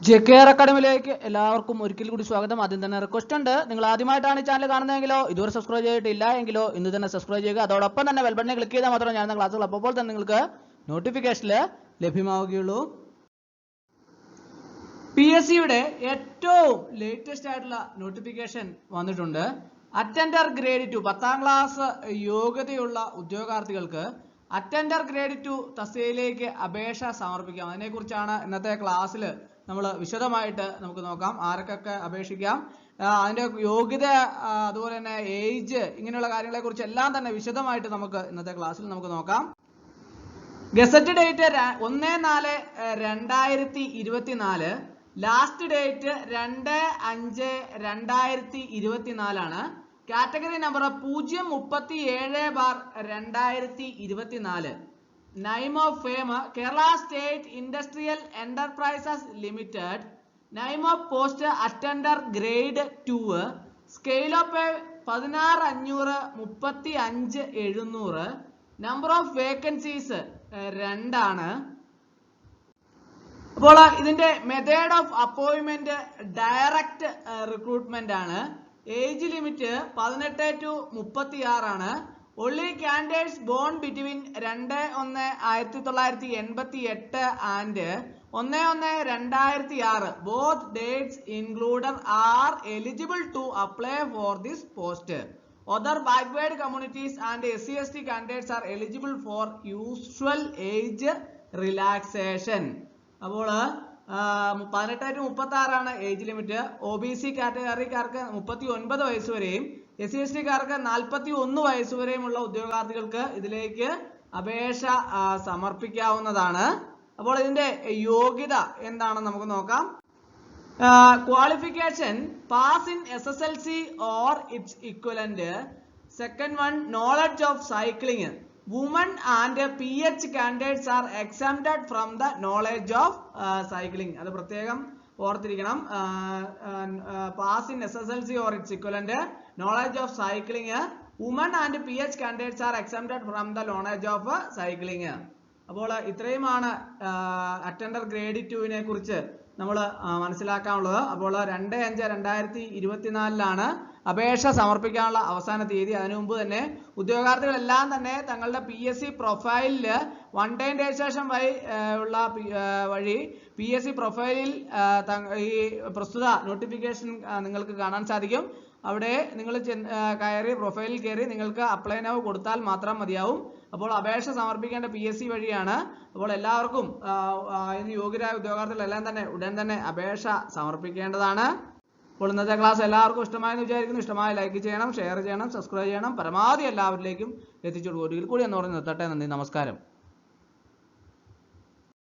JKR അക്കാഡമിയിലേക്ക് എല്ലാവർക്കും ഒരിക്കൽ കൂടി സ്വാഗതം. ആദ്യം തന്നെ റിക്വസ്റ്റ് ഉണ്ട്, നിങ്ങൾ ആദ്യമായിട്ടാണ് ഈ ചാനൽ കാണുന്നതെങ്കിലോ ഇതുവരെ സബ്സ്ക്രൈബ് ചെയ്തിട്ടില്ല എങ്കിലോ ഇന്ന് തന്നെ സബ്സ്ക്രൈബ് ചെയ്യുക. അതോടൊപ്പം തന്നെ ബെൽ ബട്ടണിൽ ക്ലിക്ക് ചെയ്താൽ മാത്രമേ ഞാൻ ക്ലാസ്സുകൾ അപ്പോൾ തന്നെ നിങ്ങൾക്ക് നോട്ടിഫിക്കേഷനിൽ ലഭ്യമാവുകയുള്ളൂ. PSCയുടെ ഏറ്റവും ലേറ്റസ്റ്റ് ആയിട്ടുള്ള നോട്ടിഫിക്കേഷൻ വന്നിട്ടുണ്ട്. അറ്റൻഡർ ഗ്രേഡ് 2 10ാം ക്ലാസ് യോഗ്യതയുള്ള ഉദ്യോഗാർത്ഥികൾക്ക് അറ്റൻഡർ ഗ്രേഡ് 2 തസ്തികയിലേക്ക് അപേക്ഷ സമർപ്പിക്കാം. അതിനെക്കുറിച്ചാണ് ഇന്നത്തെ ക്ലാസ്സിൽ നമ്മൾ വിശദമായിട്ട് നമുക്ക് നോക്കാം. ആർക്കൊക്കെ അപേക്ഷിക്കാം, അതിന്റെ യോഗ്യത, അതുപോലെ തന്നെ ഏജ്, ഇങ്ങനെയുള്ള കാര്യങ്ങളെ കുറിച്ച് എല്ലാം തന്നെ വിശദമായിട്ട് നമുക്ക് ഇന്നത്തെ ക്ലാസ്സിൽ നമുക്ക് നോക്കാം. ഗസറ്റ് ഡേറ്റ് 1/4/2024, ലാസ്റ്റ് ഡേറ്റ് 2/5/2024 ആണ്. Category number 037/2024. Name of firm Kerala State Industrial Enterprises Limited. Name of post attender grade 2. Scale of pay 16,500 35,700. Number of vacancies 2 ആണ്. അപ്പോൾ ഇതിന്റെ method of appointment direct recruitment ആണ്. ഏജ് ലിമിറ്റ് 18 to 36 ആണ്. Only candidates born between 2/1/1988 and 1/1/2006. Both dates included are eligible to apply for this post. Other backward communities and SC/ST candidates are eligible for usual age relaxation. അപ്പോൾ 18 to 36 ആണ് age limit. OBC കാറ്റഗറിക്കാർക്ക് 39 വയസ്സ് വരെയും SC/ST കാർക്ക് 41 വയസ്സ് വരെയുമുള്ള ഉദ്യോഗാർത്ഥികൾക്ക് ഇതിലേക്ക് അപേക്ഷ സമർപ്പിക്കാവുന്നതാണ്. അപ്പോൾ ഇതിന്റെ യോഗ്യത എന്താണെന്ന് നമുക്ക് നോക്കാം. Qualification: pass in SSLC or its equivalent. Second one, knowledge of cycling. Women and PH candidates are exempted from the knowledge of cycling. അത് പ്രത്യേകം ഓർത്തിരിക്കണം. Pass in SSLC or its equivalent, knowledge of cycling. Women and PH candidates are exempted from the knowledge of cycling. അപ്പോൾ ഇത്രയുമാണ് attender grade 2 കുറിച്ച് നമ്മൾ മനസ്സിലാക്കാനുള്ളത്. അപ്പോൾ 2/5/2024 അപേക്ഷ സമർപ്പിക്കാനുള്ള അവസാന തീയതി. അതിനു മുമ്പ് തന്നെ ഉദ്യോഗാർത്ഥികളെല്ലാം തന്നെ തങ്ങളുടെ PSC പ്രൊഫൈലിൽ വൺ ടൈം രജിസ്ട്രേഷൻ വഴി PSC പ്രൊഫൈലിൽ ഈ പ്രസ്തുത നോട്ടിഫിക്കേഷൻ നിങ്ങൾക്ക് കാണാൻ സാധിക്കും. അവിടെ നിങ്ങൾ കയറി പ്രൊഫൈലിൽ കയറി നിങ്ങൾക്ക് അപ്ലൈ നൗ കൊടുത്താൽ മാത്രം മതിയാവും. അപ്പോൾ അപേക്ഷ സമർപ്പിക്കേണ്ട PSC വഴിയാണ്. അപ്പോൾ എല്ലാവർക്കും ഇന്ന് യോഗ്യരായ ഉദ്യോഗാർത്ഥികളെല്ലാം തന്നെ ഉടൻ തന്നെ അപേക്ഷ സമർപ്പിക്കേണ്ടതാണ്. അപ്പോൾ ഇന്നത്തെ ക്ലാസ് എല്ലാവർക്കും ഇഷ്ടമായെന്ന് വിചാരിക്കുന്നു. ഇഷ്ടമായി ലൈക്ക് ചെയ്യണം, ഷെയർ ചെയ്യണം, സബ്സ്ക്രൈബ് ചെയ്യണം. പരമാവധി എല്ലാവരിലേക്കും എത്തിച്ചു കൊടുക്കും. ഒരിക്കൽ കൂടി എന്ന് പറഞ്ഞ് നിർത്തട്ടെ. നന്ദി, നമസ്കാരം.